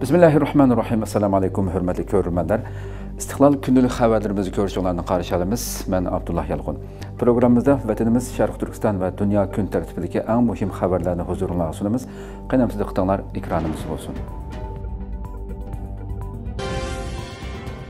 Bismillahirrahmanirrahim. Assalamu alaikum hürmetli görürmenler. İstiklal günlük haberlerimizi görüşlerine karşı alımız. Ben Abdullah Yalğun. Programımızda vatanımız Şarkı Türkistan ve dünya gün tertibindeki en mühim haberlerini huzuruna sunumuz. Kıynamsız ıqtanlar ekranımız olsun.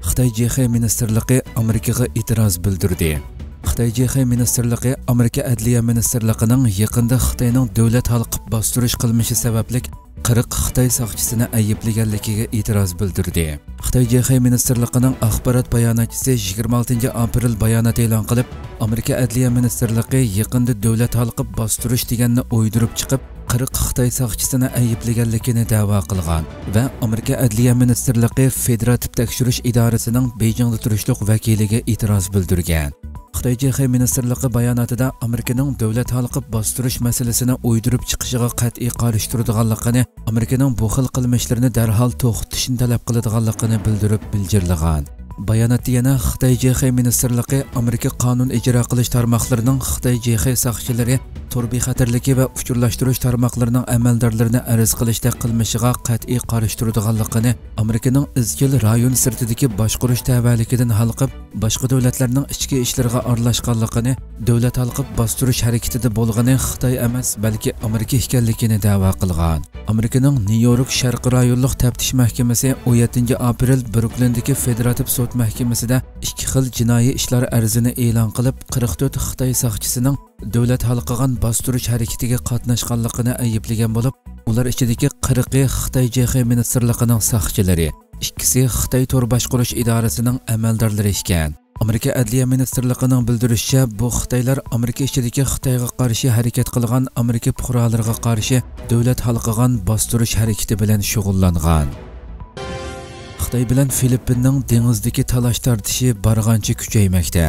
Xitay JX Ministerliği Amerikaga itiraz bildirdi. Xitay JX Ministerliği Amerika Adliya Ministerliğinin yaqında Xitayning davlat halqib bostirish qilmishi sababli 40 Xitay saqchısını ayıplaganligiga itiraz bildirdi. Xitay JX Ministerliğinin axborot bayonotchisi 26 aprel bayonot e'lon qilib, Amerika Adliya Ministerliği yaqında davlat halqib bostirish deganni o'ydirib chiqib, 40 Xitay saqchısını ayıplaganligini da'vo qilgan va Amerika Adliya Ministerliği Federativ tekshirish idorasining Beijingda turishliq vakiliga itiraz bildirgan. Xitay JX Ministerliği bayonotida Amerikaning davlat halqib bostirish masalasini o'ydirib chiqishiga qat'iy qarshi turadiganligini, Amerikaning bu xil qilmishlarini darhol to'xtatishni talab qiladiganligini bildirib bildirgan. Bayonotda yana Xitay JX Ministerliği Amerika qonun ijro qilish tarmoqlarining Xitay JX saqchilari turbi xatarligi va uchurlashtirish tarmoqlarining amaldorlarini arz qilishda qilmishiga qat'iy qarshi turadiganligini, Amerikaning izchil rayon sirtidagi boshqarish tavalligidan halqib, boshqa davlatlarning ichki ishlariga aralashganligini, davlat halqib bostirish harakatida bo'lgani Xitoy emas, balki Amerika ekanligini da'vo qilgan. Amerikaning New York Sharqi rayonlik taftish mahkamasi 17 aprel Brooklindagi Federativ sud mahkamasida ikki xil jinoiy ishlar arzini e'lon qilib, 44 Xitoy saqchisining davlat halqigan bostirish harakatiga qatnashganligini ayblagan bo'lib, ular ichidagi 40 Xitoy JX Ministerligining saqchilari, ikkisi Xitoy to'r boshqarish idorasining amaldorlari ekan. Amerika Adliya Ministerligining bildirishicha, bu Xitoylar Amerika ichidagi Xitoyga qarshi harakat qilgan Amerika fuqarolariga qarshi davlat halqigan bostirish harakati bilan shug'ullangan. Xitoy bilan Filippinning dengizdagi talash tortishi barg'ancha kuchaymoqda.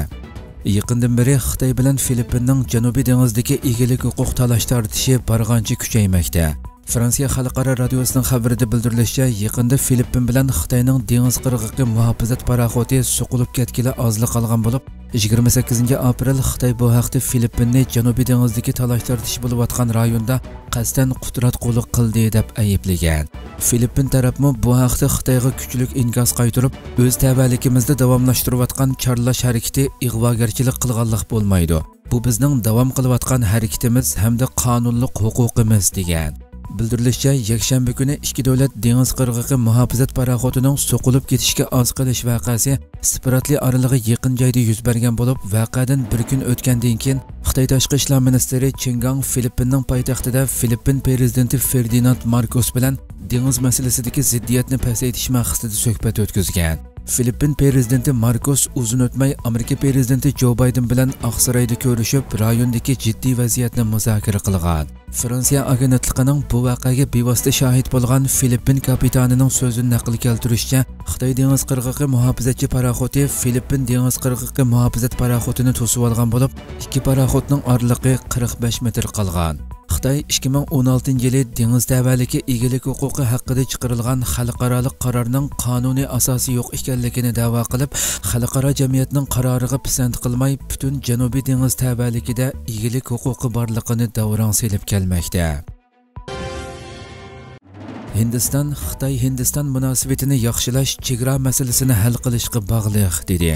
Yaqindan beri Xitoy bilan Filippinning Janubiy dengizdagi egilik huquq talash tortishi barg'ancha kuchaymoqda. Fransiya xalqaro radiosining xabarida bildirilishicha, yaqinda Filippin bilan Xitoyning dengiz qirg'og'i muhofazat paraxoti suqilib ketgili ozliq qolgan bo'lib, 28 aprel Xitoy bu haqda Filippinni Janubiy dengizdagi talash tortish bo'layotgan rayonda qasddan qudratqo'liq qildi deb ayblagan. Filippin tarafmi bu haqda Xitoyga kuchlik inkos qaytarib, o'z tavalligimizda davomlashtirayotgan chorlash harakati ig'vogarchilik qilganlik bo'lmaydi. Bu bizning davom qilayotgan harakatimiz hamda qonunlik huquqimiz degan. Bildirilishicha, yakshanba kuni ikki davlat dengiz qirg'og'i muhofazat paraxotining so'qilib ketishiga oz qilish voqeasi Spiratli oralig'i yaqin joyda yuz bergan bo'lib, voqeadan bir kun o'tgandan keyin Xitoy tashqi ishlar ministri Chen Gang Filippinning poytaxtida Filippin prezidenti Ferdinand Marcos bilan dengiz masalasidagi ziddiyatni pasaytirish maqsadida suhbat o'tkazgan. Filippin prezidenti Marcos uzun o'tmay Amerika prezidenti Joe Biden bilan Oqsaroyda ko'rishib, rayondagi jiddiy vaziyatni muzokara qilgan. Fransiya agentligining bu voqeaga bevosita shohid bo'lgan Filippin kapitanining so'zini naql keltirishicha, Xitoy dengiz qirg'og'i muhofazatchi paraxoti Filippin dengiz qirg'og'i muhofazat paraxotini to'sib olgan bo'lib, ikki paraxotning oraliqi 45 metr qolgan. Xitoy 2016-yili dengiz tavalligi egilik huquqi haqida chiqarilgan xalqaro qarorning qonuniy asosi yo'q ekanligini da'vo qilib, xalqaro jamiyatning qaroriga pisand qilmay, butun Janubiy dengiz tavalligida egilik huquqi borligini davron selib kelmoqda. Hindiston Xitoy-Hindiston munosabatini yaxshilash chegara masalasini hal qilishga bog'liq dedi.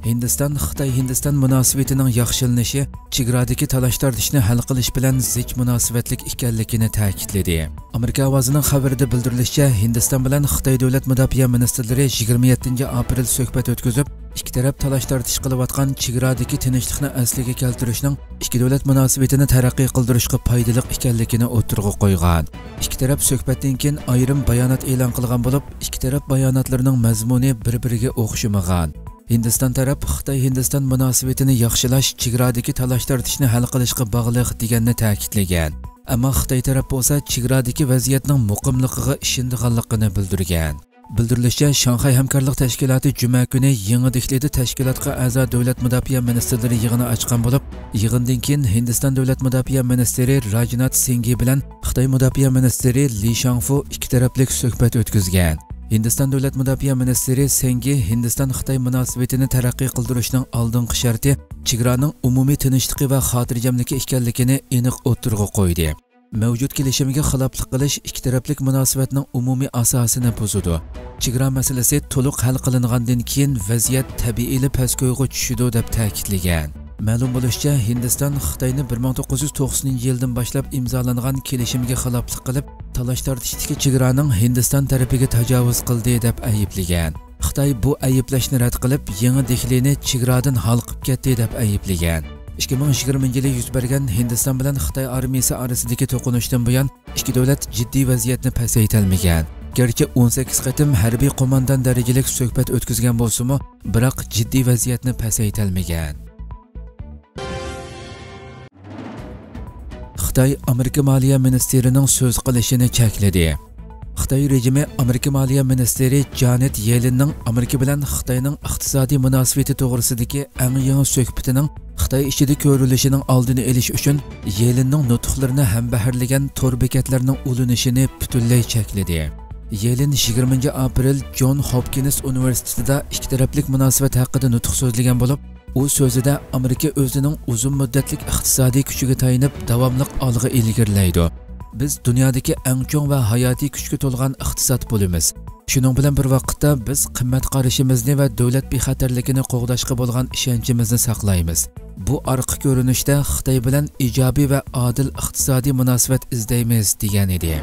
Hindiston Xitoy-Hindiston munosabatining yaxshilanishi chegaradagi talash tortishni hal qilish bilan zich munosabatlik ekanligini ta'kidladi. Amerika ovozining xabarida bildirilishicha, Hindiston bilan Xitoy davlat mudofaa ministrlari 27 aprel suhbat o'tkazib, ikki taraf talash tortish qilayotgan chegaradagi tinchlikni asliga keltirishning ikki davlat munosabatini taraqqiy qildirishga foydali ekanligini o'tirg'a qo'ygan. Ikki taraf suhbatdan keyin ayrim bayonot e'lon qilgan bo'lib, ikki taraf bayonotlarining mazmuni bir-biriga o'xshamagan. Hindiston taraf Xitoy-Hindiston munosabatini yaxshilash chegaradagi talash tortishni hal qilishga bog'liq deganini ta'kidlagan. Ammo Xitoy taraf bo'lsa chegaradagi vaziyatning muqimligiga ishonganligini bildirgan. Bildirilishicha, Shanxay hamkorlik tashkiloti juma kuni Yangi Dehlida tashkilotga a'zo davlat mudofaa ministrlari yig'ini ochgan bo'lib, yig'indan keyin Hindiston davlat mudofaa ministri Rajnath Singh bilan Xitoy mudofaa ministri Li Shangfu ikki taraflik suhbat o'tkazgan. Hindiston davlat mudofaa ministri Singh Hindiston-Xitoy munosabatini taraqqiy qildirishning oldingi sharti chegaraning umumiy tinchligi va xotirjamligi ekanligini aniq o'tirg'a qo'ydi. mavjud kelishimga xiloflik qilish ikki taraflik munosabatning umumiy asosini buzadi. Chegara masalasi to'liq hal qilingandan keyin vaziyat tabiiyli pastgo'yga tushadi deb ta'kidlagan. Ma'lum bo'lishicha, Hindiston Xitoyni 1990-yildan boshlab imzolangan kelishimga xiloflik qilib, talash-tortishdagi chegaraning Hindiston tarafiga tajovuz qildi deb ayblagan. Xitoy bu ayblashni rad qilib, yangi Dehlini chegaradan halqib ketdi deb ayblagan. 2020-yilda yuz bergan Hindiston bilan Xitoy armiyasi orasidagi to'qinishdan buyon ikki davlat jiddiy vaziyatni pasaytirmagan. Gerçi 18 qatim harbiy qo'mondon darajalik suhbat o'tkazgan bo'lsa-mu, biroq jiddiy vaziyatni pasaytirmagan. Xitoy Amerika Moliya ministerining so'z qilishini chekladi. Xitoy rejimi Amerika Moliya ministeri Janet Yellenning Amerika bilan Xitoyning iqtisodiy munosabati to'g'risidagi eng yangi suhbatining Xitoy ichida ko'rilishining oldini olish uchun Yellenning nutqlarini hambaharlagan to'r bekatlarining ulinishini butunlay chekladi. Yellen 20 aprel John Hopkins universitetida ikki taraflik munosabat haqida nutq so'zlagan bo'lib, u so'zida Amerika o'zining uzun muddatlik iqtisodiy kuchiga tayanib davomli olg'a ilgirlaydi. Biz dunyodagi eng chong va hayotiy kuchga to'lgan iqtisod bo'lamiz. Shuning bilan bir vaqtda biz qimmat qarashimizni va davlat bexatarligini qo'g'dashga bo'lgan ishonchimizni saqlaymiz. Bu orqa ko'rinishda Xitoy bilan ijobiy va adil iqtisodiy munosabat izlaymiz degan edi.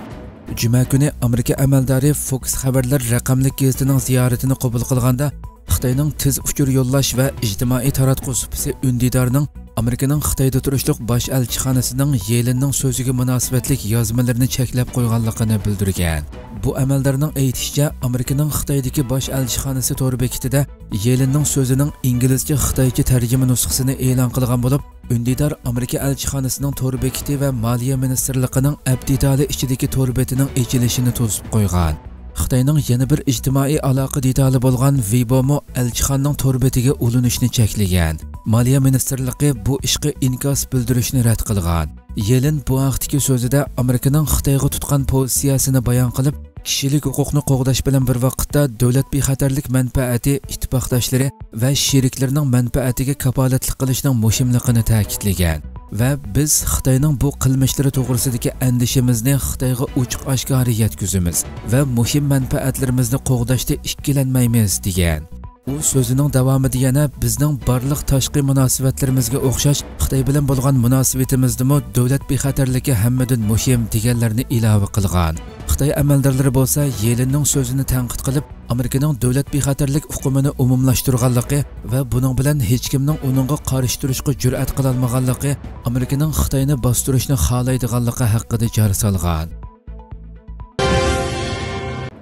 Juma kuni Amerika amaldori Fox xabarlar raqamli gazetining ziyoratini qabul qilganda Xitoyning tez uchur yo'llash va ijtimoiy taratquv supisi Undidorning Amerikaning Xitoyda turishliq bosh elchixonasining Yellenning so'ziga munosabatlik yozmalarini cheklab qo'yganligini bildirgan. Bu amaldorning aytishicha, Amerikaning Xitoydagi bosh elchixonasi to'r bekitida Yellenning so'zining inglizcha xitoycha tarjima nusxasini e'lon qilgan bo'lib, Undidor Amerika elchixonasining to'r bekiti va Moliya ministrligining abdidali ichidagi to'r betining ochilishini to'sib qo'ygan. Xitoyning yana bir ijtimoiy aloqa detali bo'lgan Weibo elchixonaning to'r betiga ulinishni cheklagan. Moliya ministrligi bu ishga inkos bildirishni rad qilgan. Yellen bu vaqtdagi so'zida Amerikaning Xitoyga tutgan pozitsiyasini bayon qilib, kishilik huquqni qo'g'dash bilan bir vaqtda davlat bexatarlik manfaati, ittifoqdoshlari va sheriklarining manfaatiga kafolatlik qilishning muhimligini ta'kidlagan. Va biz Xitoyning bu qilmishlari to'g'risidagi andishimizni Xitoyga ochiq oshkora yetkazamiz va muhim manfaatlarimizni qo'g'dashda ikkilanmaymiz degan. U so'zining davomida yana bizning barliq tashqi munosabatlarimizga o'xshash Xitoy bilan bo'lgan munosabatimizda davlat bexatarligi hammadan muhim deganlarni ilova qilgan. Xitoy amaldorlari bo'lsa Yellenning so'zini tanqid qilib, Amerikaning davlat bexatarlik hukumini umumlashtirganligi va buning bilan hech kimning uningga qarshi turishga jur'at qila olmaganligi, Amerikaning Xitoyni bostirishni xohlaydiganligi haqida jar solgan.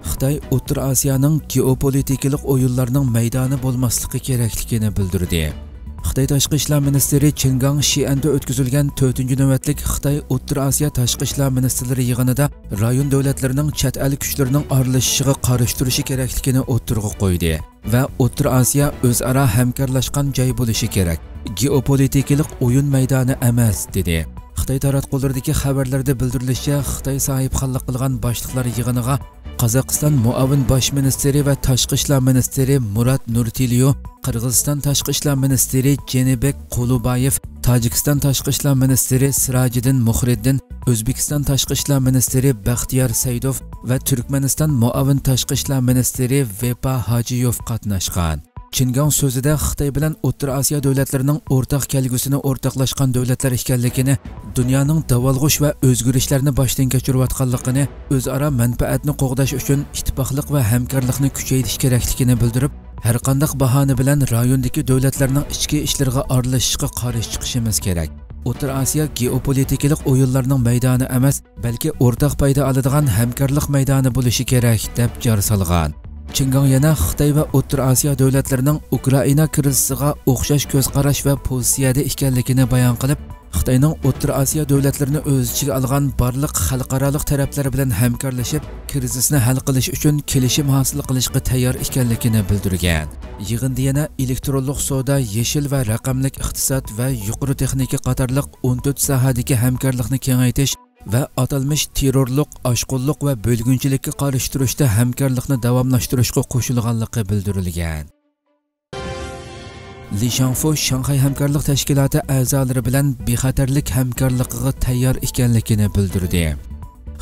Xitoy O'rta Osiyoning geopolitik o'yinlarining maydoni bo'lmasligi kerakligini bildirdi. Xitoy Tashqi ishlar ministri Qin Shianda o'tkazilgan 4-navbatlik Xitoy O'rta Osiyo tashqi ishlar ministrlari yig'inida rayon davlatlarining chet el kuchlarining aralashishiga qarshi turishi kerakligini o'tirg'a qo'ydi va O'rta Osiyo o'zaro hamkorlashgan joy bo'lishi kerak. Geopolitik o'yin maydoni emas dedi. Xitoy taratqulardagi xabarlarda bildirilishicha, Xitoy sohibxonlik qilgan boshliqlar yig'iniga Qozog'iston muavin bosh ministri va tashqi ishlar ministri Murat Nurtiliyo, Qirg'iziston tashqi ishlar ministri Jenebek Qulubayev, Tojikiston tashqi ishlar ministri Sirajiddin Muhriddin, O'zbekiston tashqi ishlar ministri Baxtiyor Saidov va Turkmaniston muavin tashqi ishlar ministri Vepa Hajiyov qatnashgan. Qingang so'zida Xitoy bilan O'rta Osiyo davlatlarining o'rtaq kelgusini o'rtoqlashgan davlatlar ekanligini, dunyoning davolg'ish va o'zgarishlarni boshdan kechirayotganligini, o'zaro manfaatni qo'g'dash uchun ittifoqlik va hamkorlikni kuchaytirish kerakligini bildirib, har qanday bahona bilan rayondagi davlatlarning ichki ishlariga aralashishga qarshi chiqishimiz kerak. O'rta Osiyo geopolitik o'yinlarning maydoni emas, balki o'rtaq foyda oladigan hamkorlik maydoni bo'lishi kerak deb jar solgan. Qingang yana Xitoy va O'rta Osiyo davlatlarining Ukraina krizisiga o'xshash ko'z qarash va pozitsiyada ekanligini bayon qilib, Xitoyning O'rta Osiyo davlatlarini o'z ichiga olgan barliq xalqaro taraflar bilan hamkorlashib, krizisni hal qilish uchun kelishim hosil qilishga tayyor ekanligini bildirgan. Yig'inda yana elektronlik savdo, yeshil va raqamli iqtisod va yuqori texnika qatorliq 14 sohadagi hamkorlikni kengaytirish va atalmish terrorlik, oshqunlik va bo'lgunchilikka qarshi turishda hamkorlikni davomlashtirishga qo'shilganligi bildirilgan. Li Shangfu Shanghai hamkorlik tashkiloti a'zolari bilan bexatarlik hamkorligiga tayyor ekanligini bildirdi.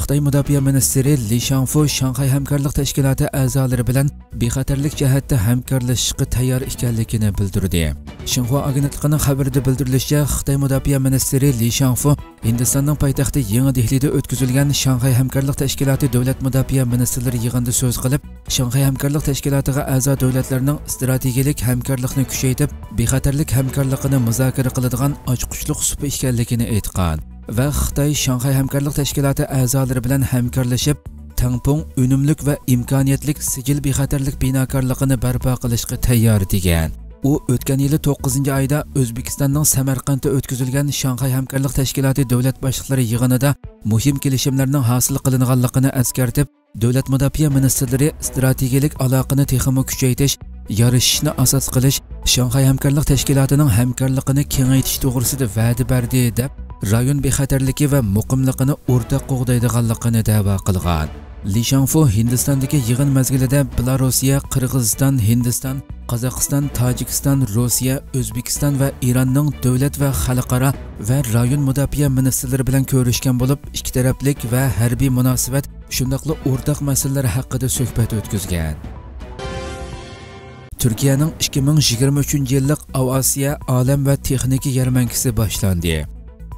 Xitoy mudofaa ministri Li Shangfu Shanghai hamkorlik tashkiloti a'zolari bilan bexatarlik jihatda hamkorlashishga tayyor ekanligini bildirdi. Xinhua agentligining xabarida bildirilishicha, Xitoy mudofaa ministri Li Shangfu Hindistonning poytaxti Yangi Dehlida o'tkazilgan Shanghai hamkorlik tashkiloti davlat mudofaa ministrlari yig'inida so'z qilib, Shanghai hamkorlik tashkilotiga a'zo davlatlarning strategik hamkorlikni kuchaytirib, bexatarlik hamkorligini muzokara qiladigan ochquchliq supa ekanligini aytgan. Va Xitoy Shanghai hamkorlik tashkiloti a'zolari bilan hamkorlashib, tangpung, unumlik va imkoniyatlik sijil bexatarlik binokorligini barpo qilishga tayyor degan. U o'tgan yili 9-oyda O'zbekistonning Samarqandda o'tkazilgan Shanghai hamkorlik tashkiloti davlat boshliqlari yig'inida muhim kelishimlarning hosil qilinganligini eskartib, davlat mudofaa ministrlari strategik aloqani texmo kuchaytirish, yarashishni asos qilish, Shanghai hamkorlik tashkilotining hamkorligini kengaytirish to'g'risida va'da berdi deb rayon bexatarligi va muqimligini o'rtaq qo'g'daydiganligini da'vo qilgan. Li Shangfu Hindistondagi yig'in mezgilida Belorussiya, Qirg'iziston, Hindiston, Qozog'iston, Tojikiston, Rossiya, O'zbekiston va Eronning davlat va xalqaro va rayon mudofaa ministrlari bilan ko'rishgan bo'lib, ikki taraflik va harbiy munosabat shundaqli o'rtaq masalalar haqida suhbat o'tkazgan. Turkiyaning 2023-yillik Avasiya olam va texnika yarmankasi boshlandi.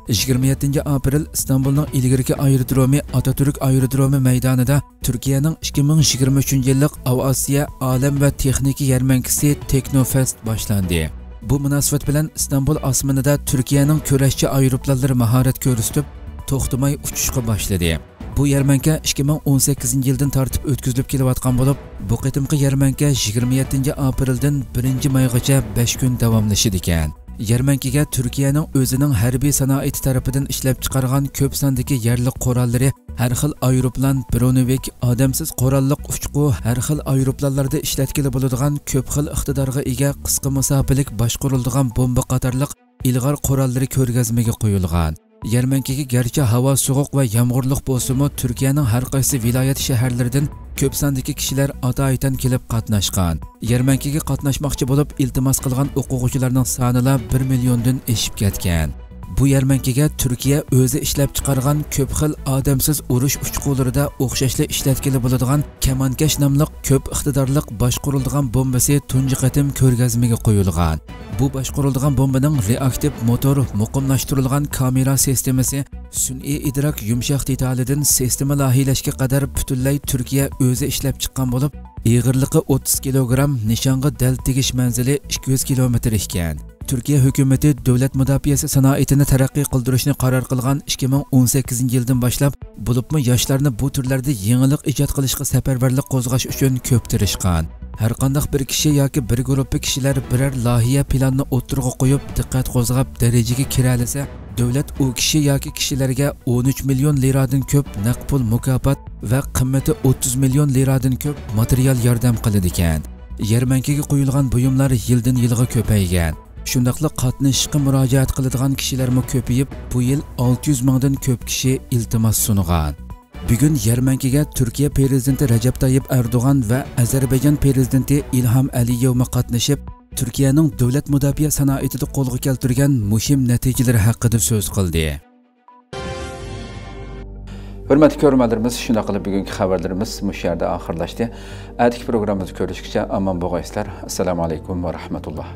27 aprel İstanbulning ilgirki aerodromi Atatürk aerodromi maydonida Turkiyaning 2023-yillik Avasiya olam va texnika yarmankasi Teknofest boshlandi. Bu munosabat bilan İstanbul osmonida Turkiyaning kurashchi aeroplanlari mahorat ko'rsatib, to'xtamay uchishga boshladi. Bu yarmanka 2018-yildan tortib o'tkazilib kelayotgan bo'lib, bu qitimqi yarmanka 27 apreldan 1-maygacha 5 kun davomlashadi ekan. Yarmankaga Turkiyaning o'zining harbiy sanoati tarafidan ishlab chiqargan ko'p sondagi yerli qurollari, har xil aeroplan, bronevik, odamsiz qurolliq uchqu, har xil aeroplanlarda ishlatkili bo'ladigan ko'p xil iqtidorga ega qisqa masofalik boshqariladigan bomba qatorliq ilg'or qurollari ko'rgazmaga qo'yilgan. Yarmankaga garchi havo sovuq va yomg'irliq bo'lsa-mu, Turkiyaning har qaysi viloyat shaharlaridan ko'p sondagi kishilar atoyitan kelib qatnashgan. Yarmankaga qatnashmoqchi bo'lib iltimos qilgan o'quvchilarning soni 1 milliondan oshib ketgan. Bu yarmankaga Turkiya o'zi ishlab chiqargan ko'p xil odamsiz urush uchqularida o'xshashli ishlatkili bo'ladigan kamonkash nomli ko'p iqtidorli boshqariladigan bombasi tunji qatim ko'rgazmaga qo'yilgan. Bu boshqariladigan bombaning reaktiv motor, muqimlashtirilgan kamera sistemasi, sun'iy idrok yumshoq detalidan sistema lohilashga qadar butunlay Turkiya o'zi ishlab chiqqan bo'lib, ig'irligi 30 kilogramm, nishonga dal tegish manzili 200 kilometr ekan. Turkiya hukumati davlat mudofaasi sanoatini taraqqiy qildirishni qaror qilgan 2018-yildan boshlab, bo'libmi yoshlarni bu turlarda yangilik ijod qilishga safarbarlik qo'zg'ash uchun ko'p tirishgan. Har qanday bir kishi yoki bir guruh kishilar biror loyiha planni o'tirg'a qo'yib, diqqat qo'zg'ab darajaga kiralasa, davlat u kishi yoki kishilarga 13 million liradan ko'p naqd pul mukofot va qimmati 30 million liradan ko'p material yordam qiladi ekan. Yarmankaga qo'yilgan buyumlar yildan yilga ko'paygan. Shundaqli qatnashishga murojaat qiladigan kishilarmi ko'payib, bu yil 600 mingdan ko'p kishi iltimos sungan. Bugun yarmankaga Turkiya prezidenti Rajab Tayyip Erdo'g'an va Ozarbayjon prezidenti İlham Aliyev qatnashib, Turkiyaning davlat mudofaa sanoatida qo'lga keltirgan muhim natijalar haqida so'z qildi. Hurmatli ko'ruvchilarimiz, shunday qilib bugungi xabarlarimiz mush yerda oxirlashdi. Atigi programmamizni ko'rishgacha omon bo'linglar. Assalomu alaykum va rahmatulloh.